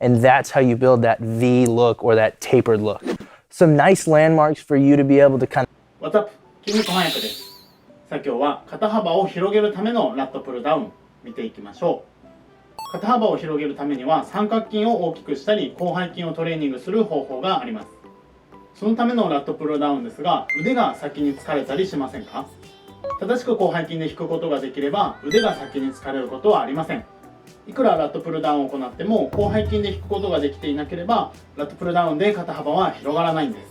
And that's how you build that V look or that tapered look. Some nice landmarks for you to be able to kind of... What's up? 筋肉翻訳です。さあ今日は肩幅を広げるためのラットプルダウン見ていきましょう。肩幅を広げるためには三角筋を大きくしたり広背筋をトレーニングする方法があります。そのためのラットプルダウンですが、腕が先に疲れたりしませんか？正しく広背筋で引くことができれば腕が先に疲れることはありません。いくらラットプルダウンを行っても広背筋で引くことができていなければラットプルダウンで肩幅は広がらないんです。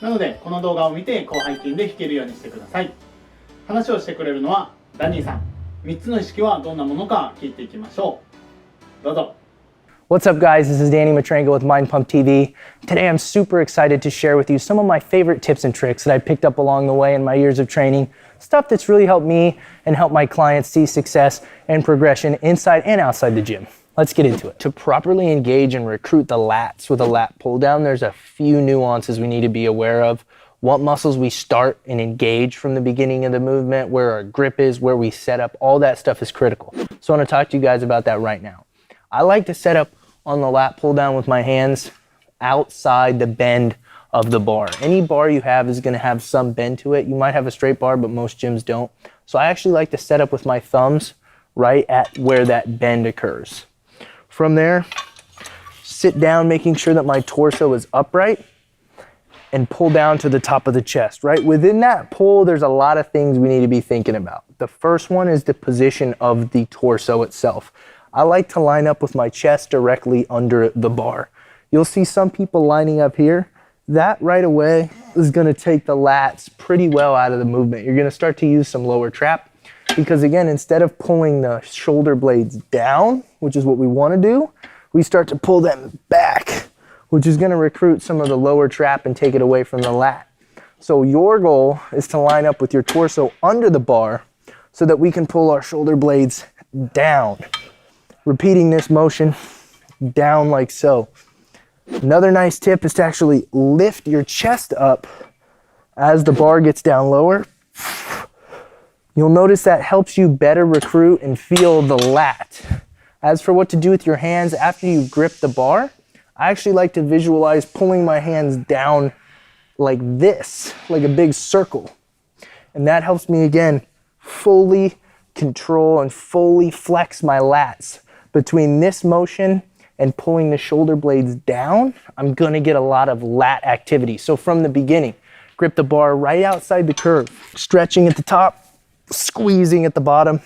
なのでこの動画を見て広背筋で引けるようにしてください。話をしてくれるのはダニーさん。3つの意識はどんなものか聞いていきましょう。どうぞ。What's up guys, this is Danny Matrango with Mind Pump TV. Today I'm super excited to share with you some of my favorite tips and tricks that I picked up along the way in my years of training. Stuff that's really helped me and helped my clients see success and progression inside and outside the gym. Let's get into it. To properly engage and recruit the lats with a lat pull down, there's a few nuances we need to be aware of. What muscles we start and engage from the beginning of the movement, where our grip is, where we set up, all that stuff is critical. So I want to talk to you guys about that right now. I like to set up on the lat pull down with my hands outside the bend of the bar. Any bar you have is going to have some bend to it. You might have a straight bar, but most gyms don't. So I actually like to set up with my thumbs right at where that bend occurs. From there, sit down, making sure that my torso is upright and pull down to the top of the chest, right? Within that pull, there's a lot of things we need to be thinking about. The first one is the position of the torso itself. I like to line up with my chest directly under the bar. You'll see some people lining up here. That right away is going to take the lats pretty well out of the movement. You're going to start to use some lower trap because again, instead of pulling the shoulder blades down, which is what we want to do, we start to pull them back, which is going to recruit some of the lower trap and take it away from the lat. So your goal is to line up with your torso under the bar so that we can pull our shoulder blades down. Repeating this motion down like so. Another nice tip is to actually lift your chest up as the bar gets down lower. You'll notice that helps you better recruit and feel the lat. As for what to do with your hands after you grip the bar, I actually like to visualize pulling my hands down like this, like a big circle. And that helps me again fully control and fully flex my lats. Between this motion and pulling the shoulder blades down, I'm gonna get a lot of lat activity. So from the beginning, grip the bar right outside the curve, stretching at the top, squeezing at the bottom.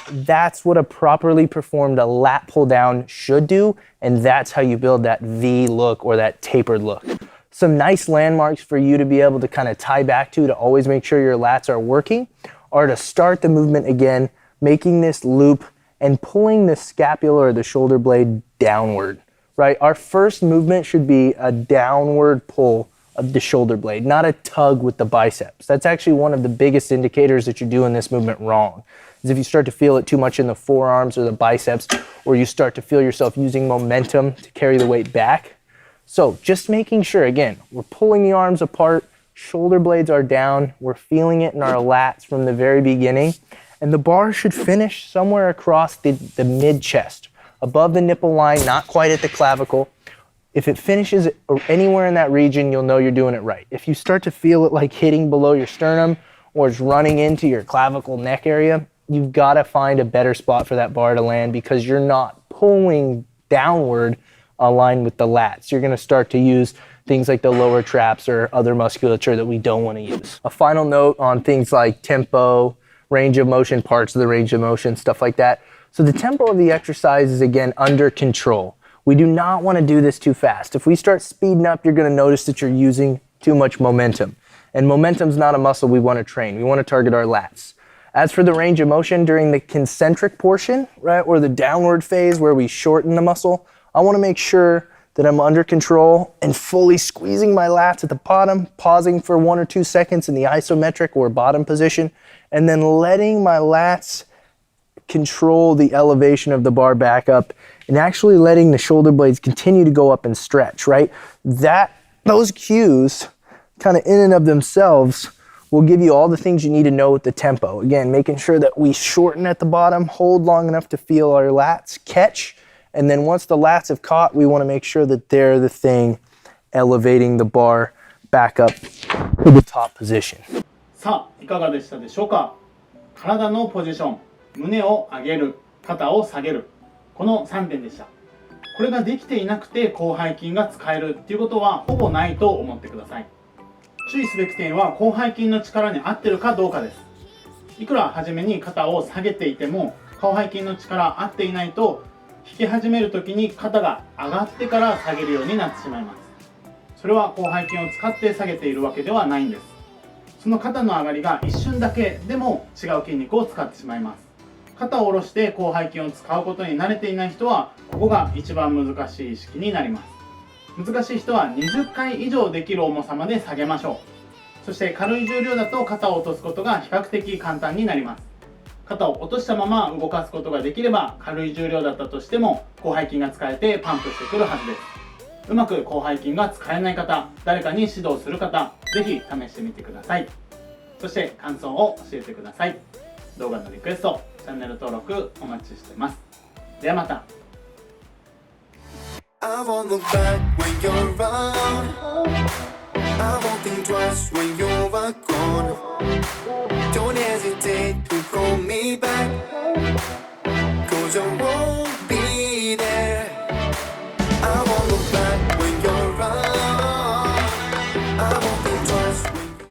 That's what a properly performed lat pull down should do, and that's how you build that V look or that tapered look. Some nice landmarks for you to be able to kind of tie back to always make sure your lats are working are to start the movement again, making this loop and pulling the scapula or the shoulder blade downward, right? Our first movement should be a downward pull of the shoulder blade, not a tug with the biceps. That's actually one of the biggest indicators that you're doing this movement wrong, is if you start to feel it too much in the forearms or the biceps, or you start to feel yourself using momentum to carry the weight back. So just making sure, again, we're pulling the arms apart, shoulder blades are down, we're feeling it in our lats from the very beginning, and the bar should finish somewhere across the mid-chest, above the nipple line, not quite at the clavicle. If it finishes anywhere in that region, you'll know you're doing it right. If you start to feel it like hitting below your sternum or it's running into your clavicle neck area, you've got to find a better spot for that bar to land because you're not pulling downward aligned with the lats. You're going to start to use things like the lower traps or other musculature that we don't want to use. A final note on things like tempo, range of motion, parts of the range of motion, stuff like that. So the tempo of the exercise is again under control. We do not want to do this too fast. If we start speeding up, you're going to notice that you're using too much momentum. And momentum's not a muscle we want to train. We want to target our lats. As for the range of motion during the concentric portion, right, or the downward phase where we shorten the muscle, I want to make sure that I'm under control and fully squeezing my lats at the bottom, pausing for 1 or 2 seconds in the isometric or bottom position, and then letting my lats control the elevation of the bar back up and actually letting the shoulder blades continue to go up and stretch, right? Those cues kind of in and of themselves will give you all the things you need to know with the tempo. Again, making sure that we shorten at the bottom, hold long enough to feel our lats catch, and then once the lats have caught, we want to make sure that they're the thing elevating the bar back up to the top position. さあ、いかがでしたでしょうか。体のポジション、胸を上げる、肩を下げる、この3点でした。これができていなくて広背筋が使えるっていうことはほぼないと思ってください。注意すべき点は広背筋の力に合ってるかどうかです。いくら初めに肩を下げていても広背筋の力合っていないと引き始める時に肩が上がってから下げるようになってしまいます。それは広背筋を使って下げているわけではないんです。その肩の上がりが一瞬だけでも違う筋肉を使ってしまいます。肩を下ろして広背筋を使うことに慣れていない人はここが一番難しい意識になります。難しい人は20回以上できる重さまで下げましょう。そして軽い重量だと肩を落とすことが比較的簡単になります。肩を落としたまま動かすことができれば軽い重量だったとしても広背筋が使えてパンプしてくるはずです。うまく広背筋が使えない方、誰かに指導する方、ぜひ試してみてください。そして感想を教えてください。動画のリクエスト、チャンネル登録お待ちしています。ではまた。I won't look back when you're around. I won't think twice when you're gone. Don't hesitate to call me.